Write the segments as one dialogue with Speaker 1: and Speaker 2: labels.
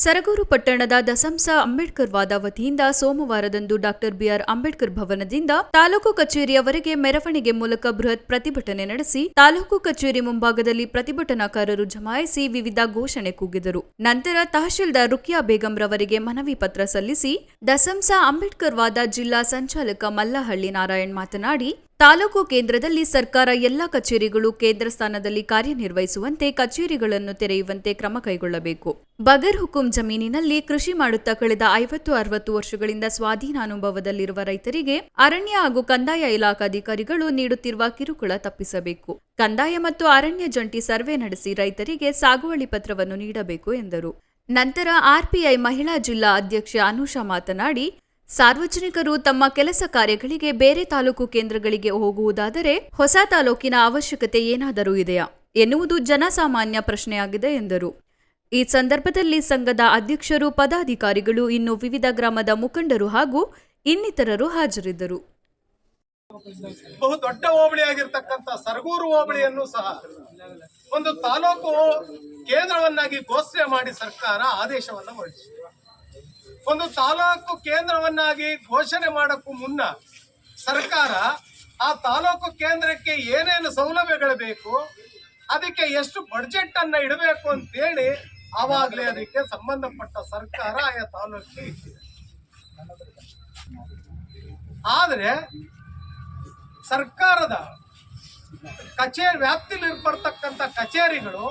Speaker 1: ಸರಗೂರು ಪಟ್ಟಣದ ದಸಂಸ ಅಂಬೇಡ್ಕರ್ ವಾದ ವತಿಯಿಂದ ಸೋಮವಾರದಂದು ಡಾಕ್ಟರ್ ಬಿಆರ್ ಅಂಬೇಡ್ಕರ್ ಭವನದಿಂದ ತಾಲೂಕು ಕಚೇರಿಯವರೆಗೆ ಮೆರವಣಿಗೆ ಮೂಲಕ ಬೃಹತ್ ಪ್ರತಿಭಟನೆ ನಡೆಸಿ ತಾಲೂಕು ಕಚೇರಿ ಮುಂಭಾಗದಲ್ಲಿ ಪ್ರತಿಭಟನಾಕಾರರು ಜಮಾಯಿಸಿ ವಿವಿಧ ಘೋಷಣೆ ಕೂಗಿದರು. ನಂತರ ತಹಶೀಲ್ದಾರ್ ರುಕಿಯಾ ಬೇಗಂ ರವರಿಗೆ ಮನವಿ ಪತ್ರ ಸಲ್ಲಿಸಿ ದಸಂಸ ಅಂಬೇಡ್ಕರ್ ವಾದ ಜಿಲ್ಲಾ ಸಂಚಾಲಕ ಮಲ್ಲಹಳ್ಳಿ ನಾರಾಯಣ್ ಮಾತನಾಡಿ, ತಾಲೂಕು ಕೇಂದ್ರದಲ್ಲಿ ಸರ್ಕಾರ ಎಲ್ಲಾ ಕಚೇರಿಗಳು ಕೇಂದ್ರ ಸ್ಥಾನದಲ್ಲಿ ಕಾರ್ಯನಿರ್ವಹಿಸುವಂತೆ ಕಚೇರಿಗಳನ್ನು ತೆರೆಯುವಂತೆ ಕ್ರಮ ಕೈಗೊಳ್ಳಬೇಕು. ಬಗರ್ ಹುಕುಂ ಜಮೀನಿನಲ್ಲಿ ಕೃಷಿ ಮಾಡುತ್ತಾ ಕಳೆದ 50-60 ವರ್ಷಗಳಿಂದ ಸ್ವಾಧೀನಾನುಭವದಲ್ಲಿರುವ ರೈತರಿಗೆ ಅರಣ್ಯ ಹಾಗೂ ಕಂದಾಯ ಇಲಾಖಾಧಿಕಾರಿಗಳು ನೀಡುತ್ತಿರುವ ಕಿರುಕುಳ ತಪ್ಪಿಸಬೇಕು. ಕಂದಾಯ ಮತ್ತು ಅರಣ್ಯ ಜಂಟಿ ಸರ್ವೆ ನಡೆಸಿ ರೈತರಿಗೆ ಸಾಗುವಳಿ ಪತ್ರವನ್ನು ನೀಡಬೇಕು ಎಂದರು. ನಂತರ ಆರ್ಪಿಐ ಮಹಿಳಾ ಜಿಲ್ಲಾ ಅಧ್ಯಕ್ಷೆ ಅನುಷಾ ಮಾತನಾಡಿ, ಸಾರ್ವಜನಿಕರು ತಮ್ಮ ಕೆಲಸ ಕಾರ್ಯಗಳಿಗೆ ಬೇರೆ ತಾಲೂಕು ಕೇಂದ್ರಗಳಿಗೆ ಹೋಗುವುದಾದರೆ ಹೊಸ ತಾಲೂಕಿನ ಅವಶ್ಯಕತೆ ಏನಾದರೂ ಇದೆಯಾ ಎನ್ನುವುದು ಜನಸಾಮಾನ್ಯ ಪ್ರಶ್ನೆಯಾಗಿದೆ ಎಂದರು. ಈ ಸಂದರ್ಭದಲ್ಲಿ ಸಂಘದ ಅಧ್ಯಕ್ಷರು, ಪದಾಧಿಕಾರಿಗಳು, ಇನ್ನು ವಿವಿಧ ಗ್ರಾಮದ ಮುಖಂಡರು ಹಾಗೂ ಇನ್ನಿತರರು ಹಾಜರಿದ್ದರು.
Speaker 2: ಬಹು ದೊಡ್ಡ ಹೋಬಳಿಯಾಗಿರ್ತಕ್ಕಂಥ ಸರಗೂರು ಹೋಬಳಿಯನ್ನು ಸಹ ಒಂದು ತಾಲೂಕು ಕೇಂದ್ರವನ್ನಾಗಿ ಘೋಷಣೆ ಮಾಡಿ ಸರ್ಕಾರ ಆದೇಶವನ್ನು ಹೊರಡಿಸಿದೆ. ಒಂದು ತಾಲೂಕು ಕೇಂದ್ರವನ್ನಾಗಿ ಘೋಷಣೆ ಮಾಡೋಕ್ಕೂ ಮುನ್ನ ಸರ್ಕಾರ ಆ ತಾಲೂಕು ಕೇಂದ್ರಕ್ಕೆ ಏನೇನು ಸೌಲಭ್ಯಗಳು ಬೇಕು, ಅದಕ್ಕೆ ಎಷ್ಟು ಬಡ್ಜೆಟ್ ಅನ್ನ ಇಡಬೇಕು ಅಂತೇಳಿ ಆವಾಗಲೇ ಅದಕ್ಕೆ ಸಂಬಂಧಪಟ್ಟ ಸರ್ಕಾರ ಆಯಾ ತಾಲೂಕಿಗೆ ಇಟ್ಟಿದೆ. ಆದರೆ ಸರ್ಕಾರದ ಕಚೇರಿ ವ್ಯಾಪ್ತಿಯಲ್ಲಿ ಬರ್ತಕ್ಕಂಥ ಕಚೇರಿಗಳು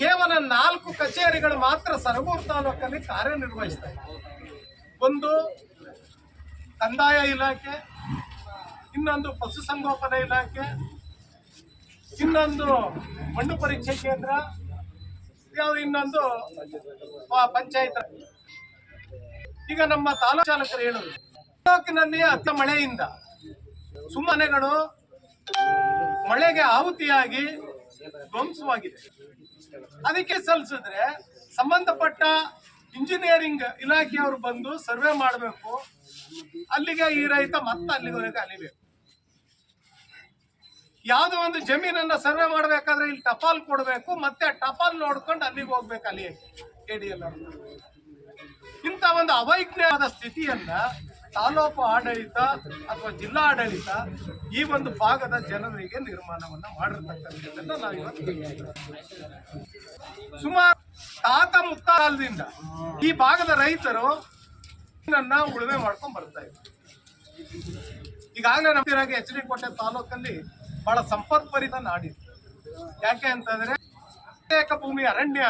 Speaker 2: ಕೇವಲ 4 ಕಚೇರಿಗಳು ಮಾತ್ರ ಸರಗೂರು ತಾಲೂಕಲ್ಲಿ ಕಾರ್ಯನಿರ್ವಹಿಸ್ತಾ ಇದೆ. ಒಂದು ಕಂದಾಯ ಇಲಾಖೆ, ಇನ್ನೊಂದು ಪಶುಸಂಗೋಪನಾ ಇಲಾಖೆ, ಇನ್ನೊಂದು ಮಣ್ಣು ಪರೀಕ್ಷೆ ಕೇಂದ್ರ, ಇನ್ನೊಂದು ಪಂಚಾಯತ್. ಈಗ ನಮ್ಮ ತಾಲೂಕು ಚಾಲಕರು ಹೇಳುವುದು, ತಾಲೂಕಿನಲ್ಲಿ ಅತಿ ಮಳೆಯಿಂದ ಸುಮ್ಮನೆಗಳು ಮಳೆಗೆ ಆಹುತಿಯಾಗಿ ಧ್ವಂಸವಾಗಿದೆ. ಅದಕ್ಕೆ ಸಲ್ಲಿಸಿದ್ರೆ ಸಂಬಂಧಪಟ್ಟ ಇಂಜಿನಿಯರಿಂಗ್ ಇಲಾಖೆಯವರು ಬಂದು ಸರ್ವೆ ಮಾಡಬೇಕು. ಅಲ್ಲಿಗೆ ಈ ರೈತ ಮತ್ತೆ ಅಲ್ಲಿವರೆಗೆ ಅಲಿಬೇಕು. ಯಾವುದೋ ಒಂದು ಜಮೀನನ್ನ ಸರ್ವೆ ಮಾಡಬೇಕಾದ್ರೆ ಇಲ್ಲಿ ಟಪಾಲ್ ಕೊಡಬೇಕು, ಮತ್ತೆ ಟಪಾಲ್ ನೋಡ್ಕೊಂಡು ಅಲ್ಲಿಗೆ ಹೋಗ್ಬೇಕು, ಅಲ್ಲಿ ADL. ಇಂಥ ಒಂದು ಅವೈಜ್ಞಾನಿಕ ಸ್ಥಿತಿಯನ್ನ ತಾಲೂಕು ಆಡಳಿತ ಅಥವಾ ಜಿಲ್ಲಾ ಆಡಳಿತ ಈ ಒಂದು ಭಾಗದ ಜನರಿಗೆ ನಿರ್ಮಾಣವನ್ನ ಮಾಡಿರ್ತಕ್ಕಂಥದ್ದನ್ನ ನಾವು ಇವತ್ತು ಸುಮಾರು ತಾತ ಮುತ್ತಾಲದಿಂದ ಈ ಭಾಗದ ರೈತರು ಉಳುಮೆ ಮಾಡ್ಕೊಂಡ್ ಬರ್ತಾ ಇದ್ದಾರೆ. ಈಗಾಗಲೇ ನಮ್ಮಿರಾಗಿ HD ಕೋಟೆ ತಾಲೂಕಲ್ಲಿ ಬಹಳ ಸಂಪತ್ಭರಿತ ನಾಡಿದೆ. ಯಾಕೆ ಅಂತಂದ್ರೆ ಅನೇಕ ಭೂಮಿ ಅರಣ್ಯ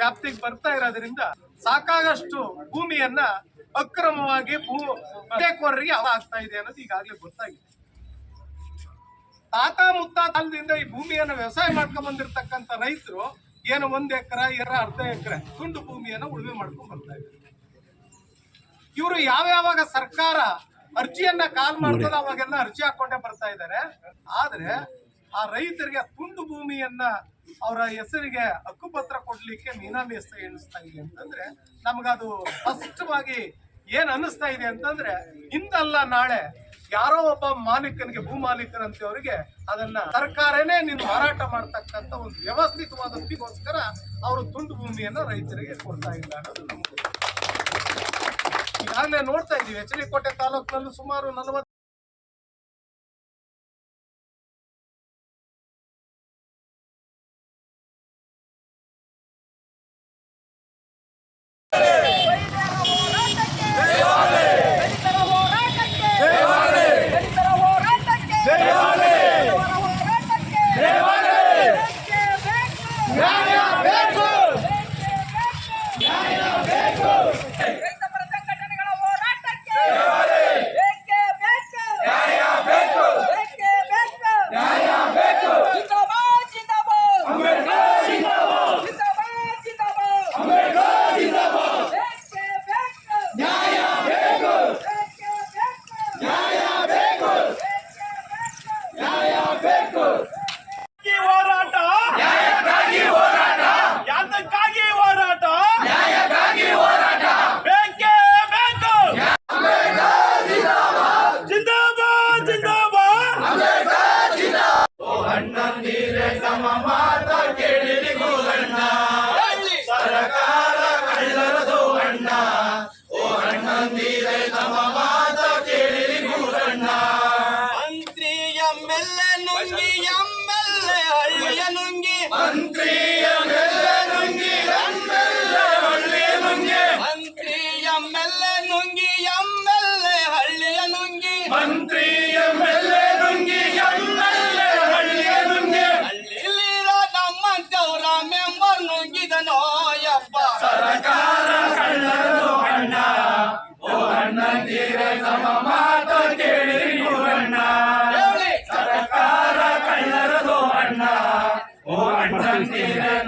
Speaker 2: ವ್ಯಾಪ್ತಿಗೆ ಬರ್ತಾ ಇರೋದ್ರಿಂದ ಸಾಕಾಗಷ್ಟು ಭೂಮಿಯನ್ನ ಅಕ್ರಮವಾಗಿ ಭೂಮಿಕೋರರಿಗೆ ಆಗ್ತಾ ಇದೆ ಅನ್ನೋದು ಈಗಾಗಲೇ ಗೊತ್ತಾಗಿದೆ. ತಾತ ಮುತ್ತಾಲದಿಂದ ಈ ಭೂಮಿಯನ್ನು ವ್ಯವಸಾಯ ಮಾಡ್ಕೊಂಡ್ ಬಂದಿರತಕ್ಕಂಥ ರೈತರು ಏನು 1 ಎಕರೆ, 1/2 ಎಕರೆ ತುಂಡು ಭೂಮಿಯನ್ನು ಉಳುಮೆ ಮಾಡ್ಕೊಂಡ್ ಬರ್ತಾ ಇದ್ದಾರೆ. ಇವರು ಯಾವ್ಯಾವಾಗ ಸರ್ಕಾರ ಅರ್ಜಿಯನ್ನ ಕಾಲ್ ಮಾಡ್ತದ ಅವಾಗೆಲ್ಲ ಅರ್ಜಿ ಹಾಕೊಂಡೇ ಬರ್ತಾ ಇದ್ದಾರೆ. ಆದ್ರೆ ಆ ರೈತರಿಗೆ ತುಂಡು ಭೂಮಿಯನ್ನ ಅವರ ಹೆಸರಿಗೆ ಹಕ್ಕುಪತ್ರ ಕೊಡ್ಲಿಕ್ಕೆ ಮೀನಾಮೇಸ್ತ ಎಣಿಸ್ತಾ ಇದೆ ಅಂತಂದ್ರೆ ನಮಗದು ಸ್ಪಷ್ಟವಾಗಿ ಏನ್ ಅನ್ನಿಸ್ತಾ ಇದೆ ಅಂತಂದ್ರೆ, ಇಂದಲ್ಲ ನಾಳೆ ಯಾರೋ ಒಬ್ಬ ಮಾಲೀಕನಿಗೆ, ಭೂ ಮಾಲೀಕರಂತವರಿಗೆ ಅದನ್ನ ಸರ್ಕಾರನೇ ನಿನ್ನ ಮಾರಾಟ ಮಾಡ್ತಕ್ಕಂಥ ಒಂದು ವ್ಯವಸ್ಥಿತವಾದ ಸ್ಥಿತಿಗೋಸ್ಕರ ಅವರು ತುಂಡು ಭೂಮಿಯನ್ನ ರೈತರಿಗೆ ಕೊಡ್ತಾ ಇಲ್ಲ ಅನ್ನೋದು ನಮ್ಗೆ ಈಗಾಗಲೇ ನೋಡ್ತಾ ಇದೀವಿ. HD ಕೋಟೆ ತಾಲೂಕಿನಲ್ಲೂ ಸುಮಾರು 40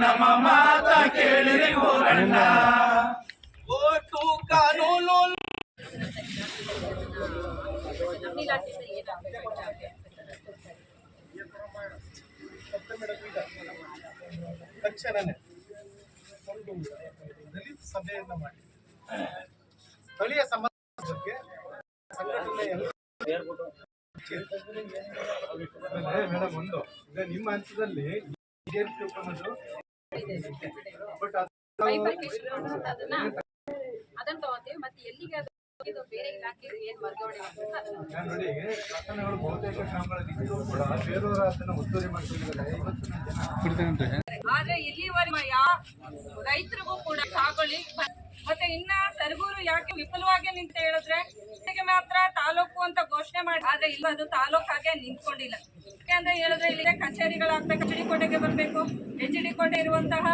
Speaker 3: ನಮ್ಮ ಮಾತ ಕೇಳಿರಿ ಊರಣ್ಣ.
Speaker 2: ಓಟು ಕಾನೂನು ತಕ್ಷಣನೇ ಒಂದು ದಲಿತ ಸಭೆಯನ್ನ ಮಾಡಿ ಸ್ಥಳೀಯ ಸಮಸ್ಯೆ ಬಗ್ಗೆ ಸಂಘಟನೆ ಮೇಡಮ್ ಒಂದು ಈಗ ನಿಮ್ಮ ಹಂತದಲ್ಲಿ ಬಟ್
Speaker 4: ಅದನ್ನ ತಗೋತೀವಿ ಮತ್ತೆ ಎಲ್ಲಿಗೆ ಇದು ಬೇರೆ ಇಲಾಖೆ ಏನ್ ವರ್ಗಾವಣೆ ಆಗ್ತದೆ ಅದನ್ನ
Speaker 2: ನೋಡಿ ಶಾಸನಗಳು ಬಹುತೇಕ ಗ್ರಾಮಗಳಲ್ಲಿ ಇದ್ರೂ ಕೂಡ ಬೇರೆಯವರ ಅದನ್ನ ಒತ್ತುವರಿ ಮಾಡ್ಕೊಂಡಿದ್ದಾರೆ.
Speaker 4: ಆದ್ರೆ ಇಲ್ಲಿವರೆಗೆ ಯಾವ ರೈತರಿಗೂ ಕೂಡ ಸಾಗುವಳಿ ಮತ್ತೆ ಇನ್ನ ಸರಗೂರು ಯಾಕೆ ವಿಫಲವಾಗಿ ನಿಂತ ಹೇಳಿದ್ರೆ ಮಾತ್ರ ತಾಲೂಕು ಅಂತ ಘೋಷಣೆ ಮಾಡಿ, ಆದ್ರೆ ಇಲ್ಲ ಅದು ತಾಲೂಕಾಗೆ ನಿಂತ್ಕೊಂಡಿಲ್ಲ. ಯಾಕಂದ್ರೆ ಹೇಳಿದ್ರೆ ಇಲ್ಲಿ ಕಚೇರಿಗಳಾಗ್ಬೇಕು, ಎಚ್ ಡಿ ಕೋಟೆಗೆ ಬರ್ಬೇಕು, ಎಚ್ ಡಿ ಕೋಟೆ ಇರುವಂತಹ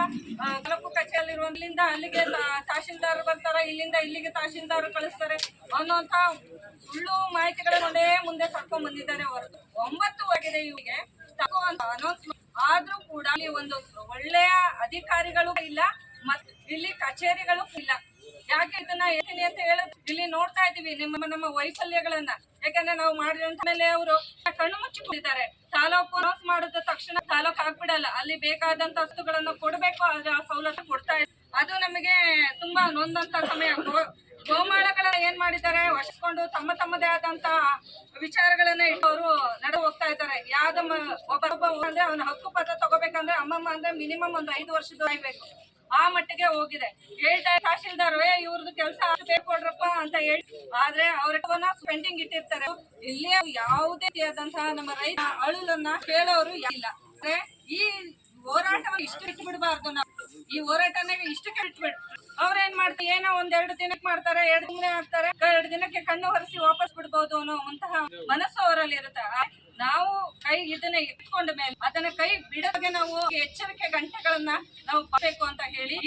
Speaker 4: ತಾಲೂಕು ಕಚೇರಿ ಇಲ್ಲಿಂದ ಅಲ್ಲಿಗೆ ತಹಶೀಲ್ದಾರ್ ಬರ್ತಾರೆ, ಇಲ್ಲಿಂದ ಇಲ್ಲಿಗೆ ತಹಶೀಲ್ದಾರ್ ಕಳಿಸ್ತಾರೆ ಅನ್ನುವಂತ ಸುಳ್ಳು ಮಾಹಿತಿಗಳನ್ನೇ ಮುಂದೆ ತಕೊಂಡ್ ಬಂದಿದ್ದಾರೆ ಹೊರತು 9 ಆಗಿದೆ ಇವರಿಗೆ ಅಂತ ಅನೌನ್ಸ್ ಆದ್ರೂ ಕೂಡ ಇಲ್ಲಿ ಒಂದು ಒಳ್ಳೆಯ ಅಧಿಕಾರಿಗಳು ಇಲ್ಲ ಮತ್ತೆ ಇಲ್ಲಿ ಕಚೇರಿಗಳು ಇಲ್ಲ. ಯಾಕೆ ಇದನ್ನ ಹೇಳ್ತೀನಿ ಅಂತ ಹೇಳಿದ್ರೆ ಇಲ್ಲಿ ನೋಡ್ತಾ ಇದೀವಿ ನಮ್ಮ ವೈಫಲ್ಯಗಳನ್ನ. ಯಾಕಂದ್ರೆ ನಾವು ಮಾಡಿದಂತ ಮೇಲೆ ಅವರು ಕಣ್ಣು ಮುಚ್ಚಿಕೊಂಡಿದ್ದಾರೆ. ತಾಲೂಕು ಅನೌನ್ಸ್ ಮಾಡಿದ ತಕ್ಷಣ ತಾಲೂಕು ಆಗ್ಬಿಡಲ್ಲ, ಅಲ್ಲಿ ಬೇಕಾದಂತ ವಸ್ತುಗಳನ್ನ ಕೊಡ್ಬೇಕು, ಆದ್ರೆ ಆ ಸೌಲಭ್ಯ ಕೊಡ್ತಾ ಇಲ್ಲ. ಅದು ನಮಗೆ ತುಂಬಾ ನೊಂದಂತ ಸಮಯ. ಗೋಮಾಳಗಳ ಏನ್ ಮಾಡಿದ್ದಾರೆ, ವಹಿಸ್ಕೊಂಡು ತಮ್ಮದೇ ಆದಂತ ವಿಚಾರಗಳನ್ನ ಇಟ್ಟವರು ನಡೆ ಹೋಗ್ತಾ ಇದ್ದಾರೆ. ಯಾವ್ದಮ್ಮ ಒಬ್ಬ ಅಂದ್ರೆ ಅವನ ಹಕ್ಕು ಪತ್ರ ತಗೋಬೇಕಂದ್ರೆ ಅಮ್ಮಮ್ಮ ಅಂದ್ರೆ ಮಿನಿಮಮ್ ಒಂದು 5 ವರ್ಷದ ಆಗ್ಬೇಕು, ಆ ಮಟ್ಟಿಗೆ ಹೋಗಿದೆ. ಹೇಳ್ತಾ ತಹಶೀಲ್ದಾರ್ ಇವ್ರದ್ದು ಕೆಲಸ ಕೊಡ್ರಪ್ಪ ಅಂತ ಹೇಳಿ, ಆದ್ರೆ ಅವ್ರನ್ನ ಪೆಂಡಿಂಗ್ ಇಟ್ಟಿರ್ತಾರೆ. ಇಲ್ಲಿ ಯಾವುದೇ ರೀತಿಯಾದಂತಹ ನಮ್ಮ ರೈತ ಅಳುಲನ್ನ ಕೇಳೋರು ಇಲ್ಲ. ಈ ಹೋರಾಟವನ್ನು ಇಷ್ಟು ಬಿಟ್ಟು ಬಿಡಬಾರ್ದು. ನಾವು ಈ ಹೋರಾಟನ ಇಷ್ಟಕ್ಕೆ ಬಿಟ್ಬಿಟ್ಟು ಅವ್ರೇನ್ ಮಾಡ್ತಾರೆ, ಏನೋ 1-2 ದಿನಕ್ಕೆ ಮಾಡ್ತಾರೆ, 2 ದಿನ ಆಗ್ತಾರೆ, 2 ದಿನಕ್ಕೆ ಕಣ್ಣು ಹೊರಿಸಿ ವಾಪಸ್ ಬಿಡ್ಬೋದು ಅನ್ನುವಂತಹ ಮನಸ್ಸು ಅವರಲ್ಲಿ ಇರುತ್ತೆ. ನಾವು ಕೈ ಇದನ್ನ ಇಟ್ಕೊಂಡ ಮೇಲೆ ಅದನ್ನ ಕೈ ಬಿಡೋಗೆ ನಾವು ಎಚ್ಚರಿಕೆ ಗಂಟೆಗಳನ್ನ ನಾವು ಬರಬೇಕು ಅಂತ ಹೇಳಿ